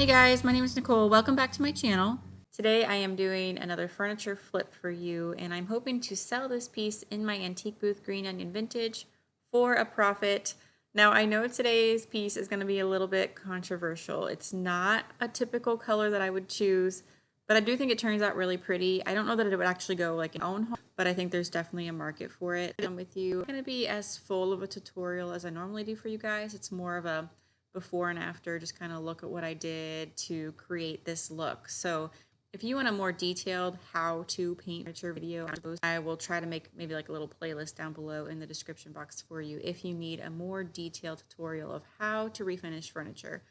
Hey guys, my name is Nicole. Welcome back to my channel. Today I am doing another furniture flip for you, and I'm hoping to sell this piece in my antique booth, Green Onion Vintage, for a profit. Now I know today's piece is going to be a little bit controversial. It's not a typical color that I would choose, but I do think it turns out really pretty. I don't know that it would actually go like in my own home, but I think there's definitely a market for it. I'm with you. It's going to be as full of a tutorial as I normally do for you guys. It's more of a before and after, just kind of look at what I did to create this look. So if you want a more detailed how to paint furniture video, I will try to make maybe like a little playlist down below in the description box for you if you need a more detailed tutorial of how to refinish furniture.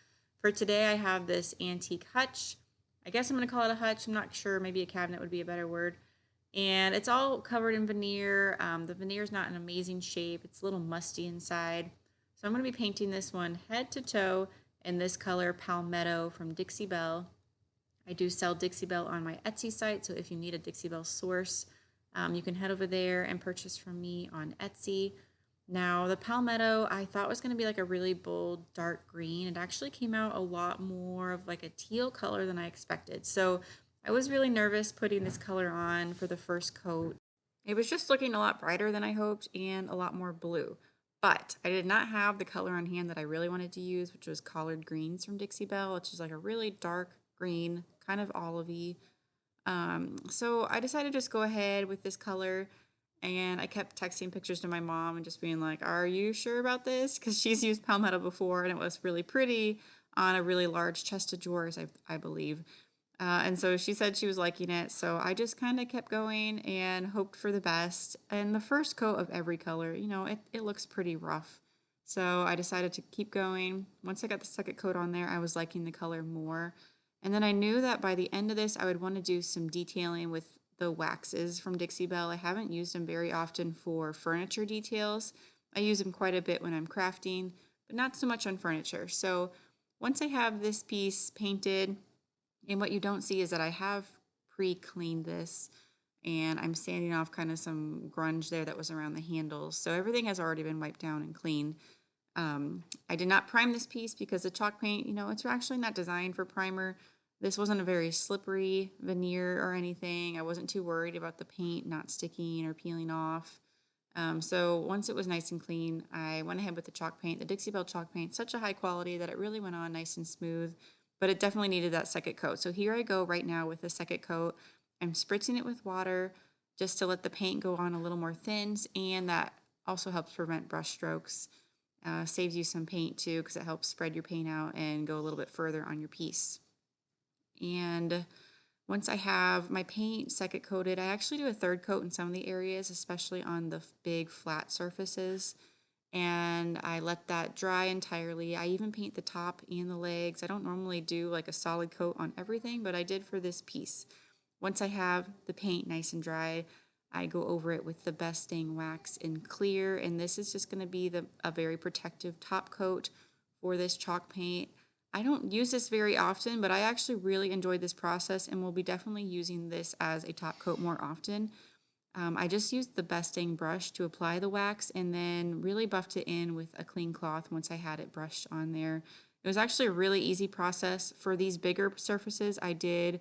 For today, I have this antique hutch. I guess I'm going to call it a hutch. I'm not sure. Maybe a cabinet would be a better word. And it's all covered in veneer. The veneer is not in amazing shape. It's a little musty inside. So I'm going to be painting this one head to toe in this color Palmetto from Dixie Belle. I do sell Dixie Belle on my Etsy site, so if you need a Dixie Belle source, you can head over there and purchase from me on Etsy. Now, the Palmetto I thought was going to be like a really bold dark green. It actually came out a lot more of like a teal color than I expected. So I was really nervous putting this color on for the first coat. It was just looking a lot brighter than I hoped and a lot more blue. But I did not have the color on hand that I really wanted to use, which was collard greens from Dixie Belle, which is like a really dark green, kind of olivey. So I decided to just go ahead with this color, and I kept texting pictures to my mom and just being like, "Are you sure about this?" Because she's used Palmetto before, and it was really pretty on a really large chest of drawers, I believe. And so she said she was liking it. So I just kind of kept going and hoped for the best. And the first coat of every color, it looks pretty rough. So I decided to keep going. Once I got the second coat on there, I was liking the color more. And then I knew that by the end of this, I would want to do some detailing with the waxes from Dixie Belle. I haven't used them very often for furniture details. I use them quite a bit when I'm crafting, but not so much on furniture. So once I have this piece painted, and what you don't see is that I have pre-cleaned this, and I'm sanding off kind of some grunge there that was around the handles. So everything has already been wiped down and cleaned. I did not prime this piece because the chalk paint, it's actually not designed for primer. This wasn't a very slippery veneer or anything. I wasn't too worried about the paint not sticking or peeling off. So once it was nice and clean, I went ahead with the chalk paint. The Dixie Belle chalk paint, such a high quality that it really went on nice and smooth, but it definitely needed that second coat. So here I go right now with the second coat. I'm spritzing it with water just to let the paint go on a little more thins, and that also helps prevent brush strokes. Saves you some paint too, because it helps spread your paint out and go a little bit further on your piece. And once I have my paint second coated, I actually do a third coat in some of the areas, especially on the big flat surfaces. And I let that dry entirely. I even paint the top and the legs. I don't normally do like a solid coat on everything, but I did for this piece. Once I have the paint nice and dry, I go over it with the Best Dang Wax in clear, and this is just going to be a very protective top coat for this chalk paint. I don't use this very often, but I actually really enjoyed this process and will be definitely using this as a top coat more often. I just used the Best Dang brush to apply the wax and then really buffed it in with a clean cloth once I had it brushed on there. It was actually a really easy process. For these bigger surfaces, I did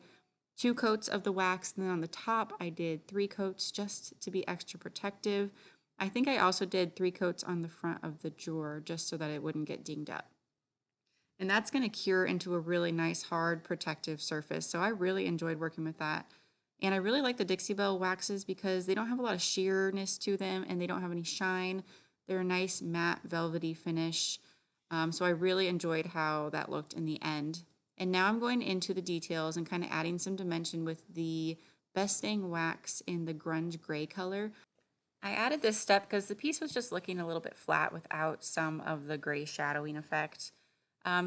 2 coats of the wax, and then on the top I did 3 coats just to be extra protective. I think I also did 3 coats on the front of the drawer just so that it wouldn't get dinged up. And that's going to cure into a really nice, hard, protective surface. So I really enjoyed working with that. And I really like the Dixie Belle waxes because they don't have a lot of sheerness to them and they don't have any shine. They're a nice matte velvety finish. So I really enjoyed how that looked in the end. And now I'm going into the details and kind of adding some dimension with the Best Dang wax in the grunge gray color. I added this step because the piece was just looking a little bit flat without some of the gray shadowing effect.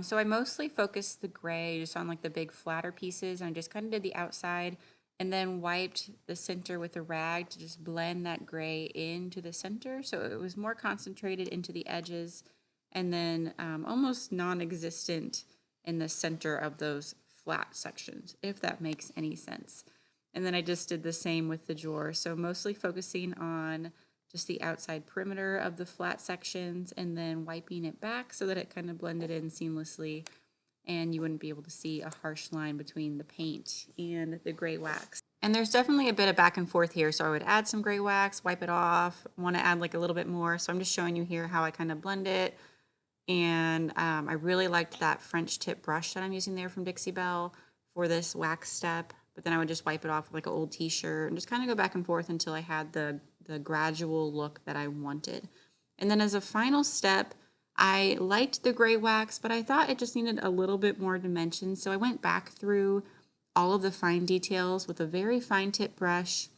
So I mostly focused the gray just on like the big flatter pieces, and I just kind of did the outside and then wiped the center with a rag to just blend that gray into the center. So it was more concentrated into the edges and then almost non-existent in the center of those flat sections, if that makes any sense. And then I just did the same with the drawer. So mostly focusing on just the outside perimeter of the flat sections and then wiping it back so that it kind of blended in seamlessly and you wouldn't be able to see a harsh line between the paint and the gray wax. And there's definitely a bit of back and forth here, so I would add some gray wax, wipe it off, want to add like a little bit more, so I'm just showing you here how I kind of blend it. And I really liked that French tip brush that I'm using there from Dixie Belle for this wax step, but then I would just wipe it off with like an old t-shirt and just kind of go back and forth until I had the gradual look that I wanted. And then as a final step, I liked the gray wax, but I thought it just needed a little bit more dimension. So I went back through all of the fine details with a very fine tip brush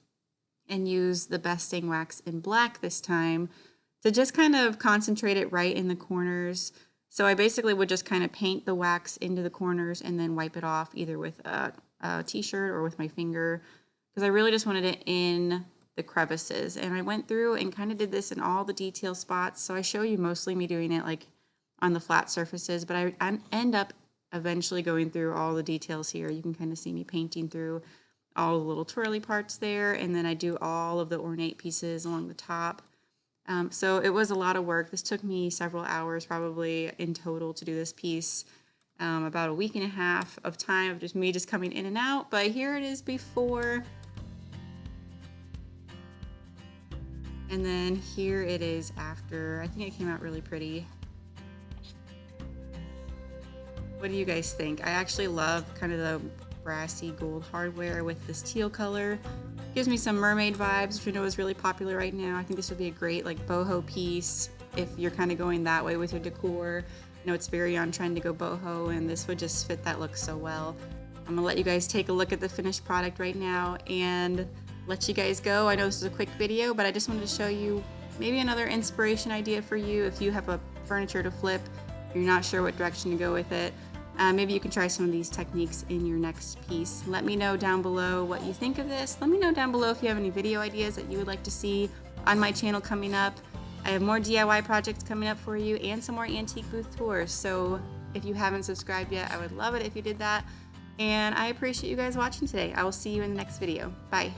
and used the Best Staying Wax in black this time to just kind of concentrate it right in the corners. So I basically would just kind of paint the wax into the corners and then wipe it off either with a t-shirt or with my finger, because I really just wanted it in the crevices. And I went through and kind of did this in all the detail spots. So I show you mostly me doing it like on the flat surfaces, but I end up eventually going through all the details here. You can kind of see me painting through all the little twirly parts there, and then I do all of the ornate pieces along the top. So it was a lot of work. This took me several hours probably in total to do this piece. About a week and a half of time of just coming in and out, but here it is before. And then here it is after. I think it came out really pretty. What do you guys think? I actually love kind of the brassy gold hardware with this teal color. Gives me some mermaid vibes, which I know is really popular right now. I think this would be a great like boho piece if you're kind of going that way with your decor. I know it's very on trend to go boho, and this would just fit that look so well. I'm gonna let you guys take a look at the finished product right now and let you guys go. I know this is a quick video, but I just wanted to show you maybe another inspiration idea for you if you have a furniture to flip, you're not sure what direction to go with it. Maybe you can try some of these techniques in your next piece. Let me know down below what you think of this. Let me know down below if you have any video ideas that you would like to see on my channel coming up. I have more DIY projects coming up for you and some more antique booth tours. So if you haven't subscribed yet, I would love it if you did that. And I appreciate you guys watching today. I will see you in the next video. Bye.